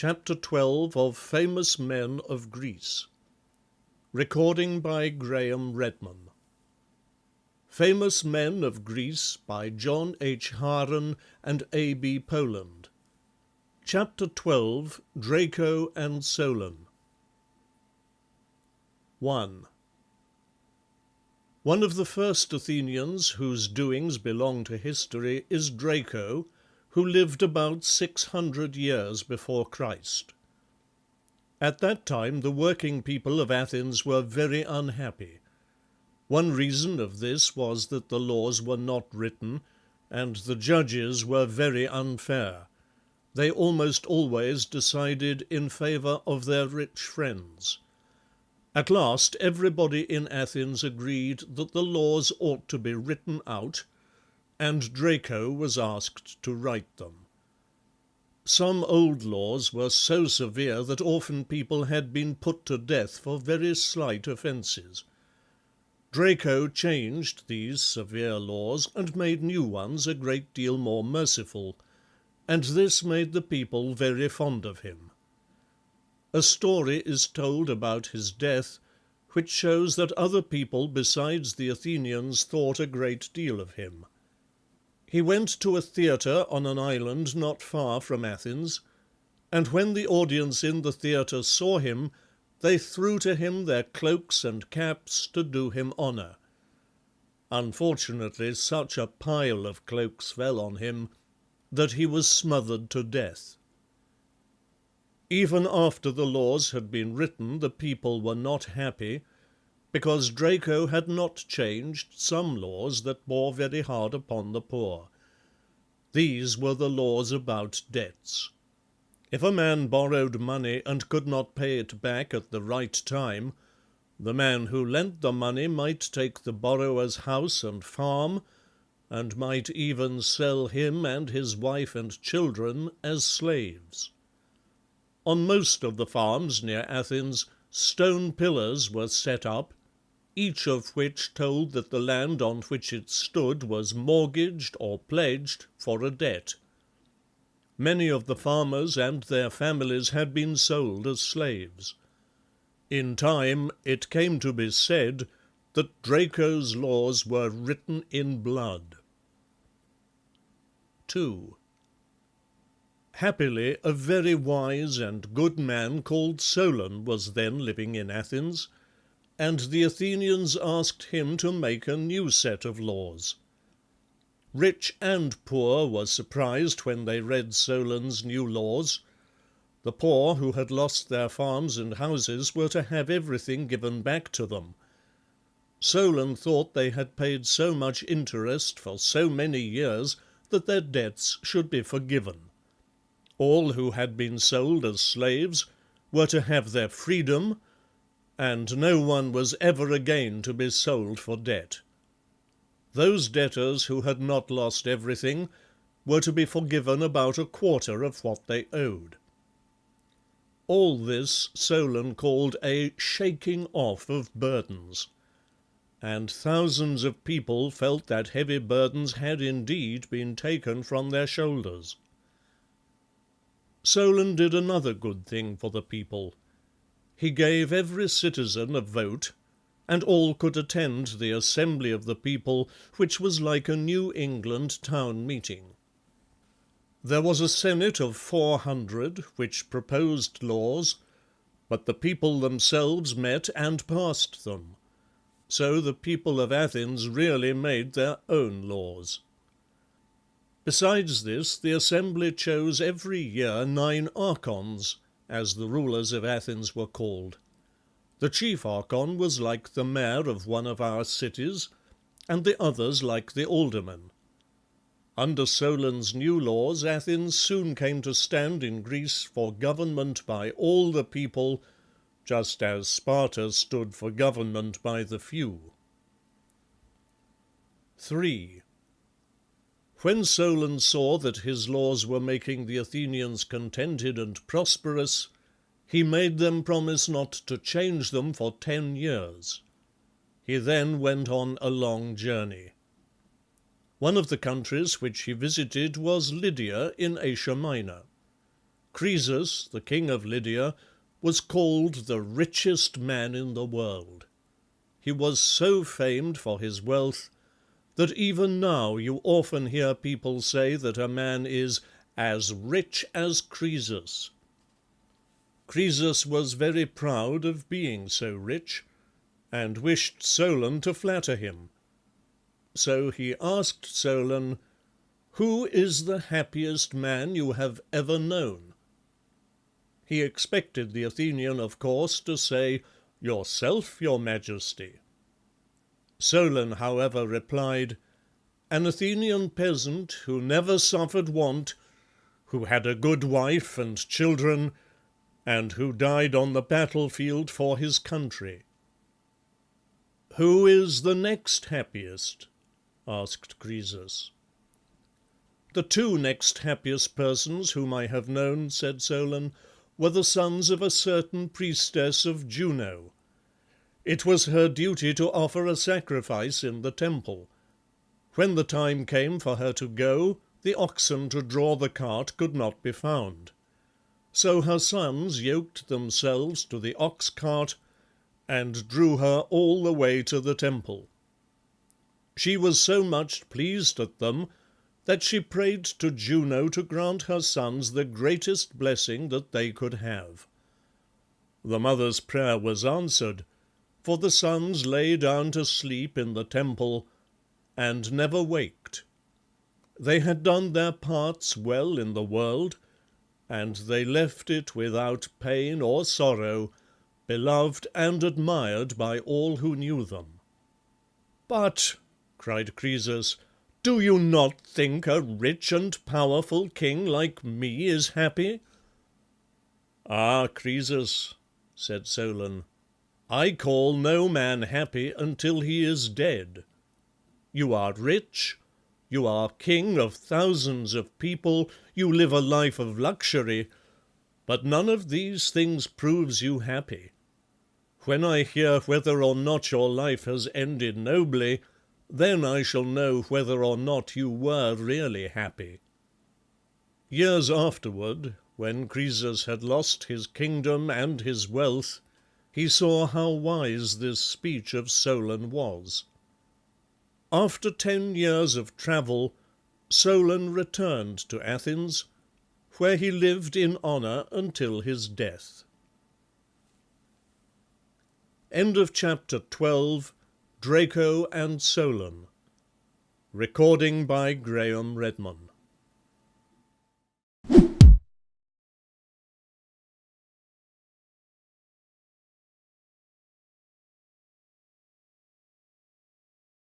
Chapter 12 of Famous Men of Greece. Recording by Graham Redman. Famous Men of Greece by John H. Haaren and A. B. Poland. Chapter 12, Draco and Solon. 1. One of the first Athenians whose doings belong to history is Draco, who lived about 600 years before Christ. At that time the working people of Athens were very unhappy. One reason of this was that the laws were not written, and the judges were very unfair. They almost always decided in favor of their rich friends. At last everybody in Athens agreed that the laws ought to be written out, and Draco was asked to write them. Some old laws were so severe that often people had been put to death for very slight offences. Draco changed these severe laws and made new ones a great deal more merciful, and this made the people very fond of him. A story is told about his death, which shows that other people besides the Athenians thought a great deal of him. He went to a theatre on an island not far from Athens, and when the audience in the theatre saw him, they threw to him their cloaks and caps to do him honour. Unfortunately, such a pile of cloaks fell on him that he was smothered to death. Even after the laws had been written, the people were not happy, because Draco had not changed some laws that bore very hard upon the poor. These were the laws about debts. If a man borrowed money and could not pay it back at the right time, the man who lent the money might take the borrower's house and farm, and might even sell him and his wife and children as slaves. On most of the farms near Athens, stone pillars were set up, each of which told that the land on which it stood was mortgaged or pledged for a debt. Many of the farmers and their families had been sold as slaves. In time it came to be said that Draco's laws were written in blood. 2. Happily, a very wise and good man called Solon was then living in Athens, and the Athenians asked him to make a new set of laws. Rich and poor were surprised when they read Solon's new laws. The poor who had lost their farms and houses were to have everything given back to them. Solon thought they had paid so much interest for so many years that their debts should be forgiven. All who had been sold as slaves were to have their freedom, and no one was ever again to be sold for debt. Those debtors who had not lost everything were to be forgiven about a quarter of what they owed. All this Solon called a shaking off of burdens, and thousands of people felt that heavy burdens had indeed been taken from their shoulders. Solon did another good thing for the people. He gave every citizen a vote, and all could attend the assembly of the people, which was like a New England town meeting. There was a senate of 400, which proposed laws, but the people themselves met and passed them. So the people of Athens really made their own laws. Besides this, the assembly chose every year 9 archons, as the rulers of Athens were called. The chief archon was like the mayor of one of our cities, and the others like the aldermen. Under Solon's new laws, Athens soon came to stand in Greece for government by all the people, just as Sparta stood for government by the few. 3. When Solon saw that his laws were making the Athenians contented and prosperous, he made them promise not to change them for 10 years. He then went on a long journey. One of the countries which he visited was Lydia in Asia Minor. Croesus, the king of Lydia, was called the richest man in the world. He was so famed for his wealth that even now you often hear people say that a man is as rich as Croesus. Croesus was very proud of being so rich, and wished Solon to flatter him. So he asked Solon, "Who is the happiest man you have ever known?" He expected the Athenian, of course, to say, "Yourself, your Majesty." Solon, however, replied, "An Athenian peasant who never suffered want, who had a good wife and children, and who died on the battlefield for his country." "Who is the next happiest?" asked Croesus. "The two next happiest persons whom I have known," said Solon, "were the sons of a certain priestess of Juno. It was her duty to offer a sacrifice in the temple. When the time came for her to go, the oxen to draw the cart could not be found. So her sons yoked themselves to the ox cart and drew her all the way to the temple. She was so much pleased at them that she prayed to Juno to grant her sons the greatest blessing that they could have. The mother's prayer was answered, for the sons lay down to sleep in the temple and never waked. They had done their parts well in the world, and they left it without pain or sorrow, beloved and admired by all who knew them." "But," cried Croesus, "do you not think a rich and powerful king like me is happy?" "Ah, Croesus," said Solon, "I call no man happy until he is dead. You are rich, you are king of thousands of people, you live a life of luxury, but none of these things proves you happy. When I hear whether or not your life has ended nobly, then I shall know whether or not you were really happy." Years afterward, when Croesus had lost his kingdom and his wealth, he saw how wise this speech of Solon was. After 10 years of travel, Solon returned to Athens, where he lived in honor until his death. End of chapter 12. Draco and Solon. Recording by Graham Redman.